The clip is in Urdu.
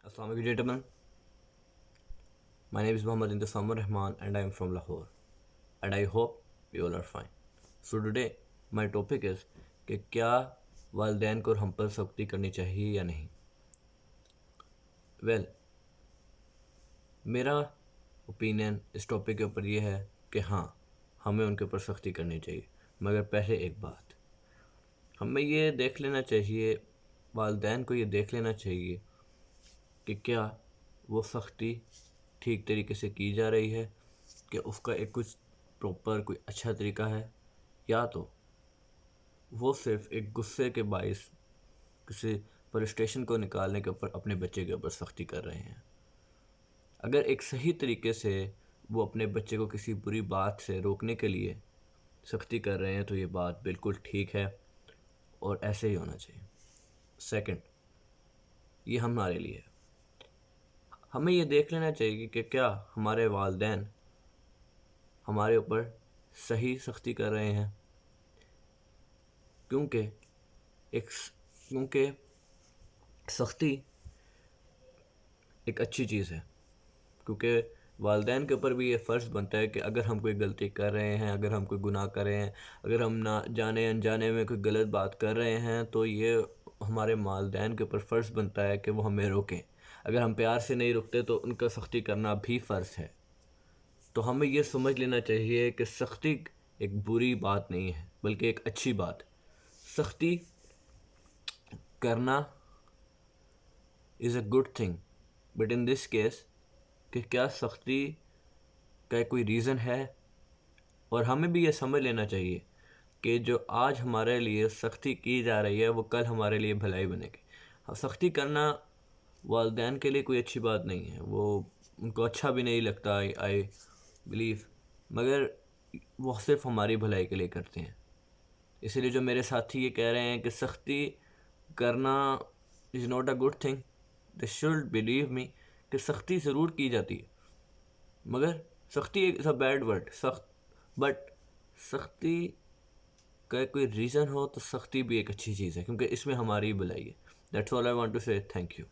Assalamu alaikum gentlemen. My name is Muhammad Intisamur Rahman and I am from Lahore. And I hope you all are fine. So today my topic is کہ کیا والدین کو ہم پر سختی کرنی چاہیے یا نہیں. ویل میرا اوپینین اس ٹاپک کے اوپر یہ ہے کہ ہاں ہمیں ان کے اوپر سختی کرنی چاہیے، مگر پہلے ایک بات ہمیں یہ دیکھ لینا چاہیے، والدین کو یہ دیکھ لینا چاہیے کہ کیا وہ سختی ٹھیک طریقے سے کی جا رہی ہے، کہ اس کا ایک کچھ پراپر کوئی اچھا طریقہ ہے، یا تو وہ صرف ایک غصے کے باعث کسی فرسٹریشن کو نکالنے کے اوپر اپنے بچے کے اوپر سختی کر رہے ہیں. اگر ایک صحیح طریقے سے وہ اپنے بچے کو کسی بری بات سے روکنے کے لیے سختی کر رہے ہیں تو یہ بات بالکل ٹھیک ہے اور ایسے ہی ہونا چاہیے. سیکنڈ، یہ ہمارے لیے ہے. ہمیں یہ دیکھ لینا چاہیے کہ کیا ہمارے والدین ہمارے اوپر صحیح سختی کر رہے ہیں، کیونکہ سختی ایک اچھی چیز ہے. کیونکہ والدین کے اوپر بھی یہ فرض بنتا ہے کہ اگر ہم کوئی غلطی کر رہے ہیں، اگر ہم کوئی گناہ کر رہے ہیں، اگر ہم نہ جانے انجانے میں کوئی غلط بات کر رہے ہیں تو یہ ہمارے والدین کے اوپر فرض بنتا ہے کہ وہ ہمیں روکیں. اگر ہم پیار سے نہیں رکتے تو ان کا سختی کرنا بھی فرض ہے. تو ہمیں یہ سمجھ لینا چاہیے کہ سختی ایک بری بات نہیں ہے بلکہ ایک اچھی بات. سختی کرنا is a good thing, but in this case کہ کیا سختی کا کوئی ریزن ہے، اور ہمیں بھی یہ سمجھ لینا چاہیے کہ جو آج ہمارے لیے سختی کی جا رہی ہے وہ کل ہمارے لیے بھلائی بنے گی. سختی کرنا والدین کے لیے کوئی اچھی بات نہیں ہے، وہ ان کو اچھا بھی نہیں لگتا آئی بلیو، مگر وہ صرف ہماری بھلائی کے لیے کرتے ہیں. اسی لیے جو میرے ساتھی یہ کہہ رہے ہیں کہ سختی کرنا is not a good thing, they should believe me کہ سختی ضرور کی جاتی ہے، مگر سختی از اے بیڈ ورڈ، بٹ سختی کا کوئی ریزن ہو تو سختی بھی ایک اچھی چیز ہے، کیونکہ اس میں ہماری بھلائی ہے. That's all I want to say. Thank you.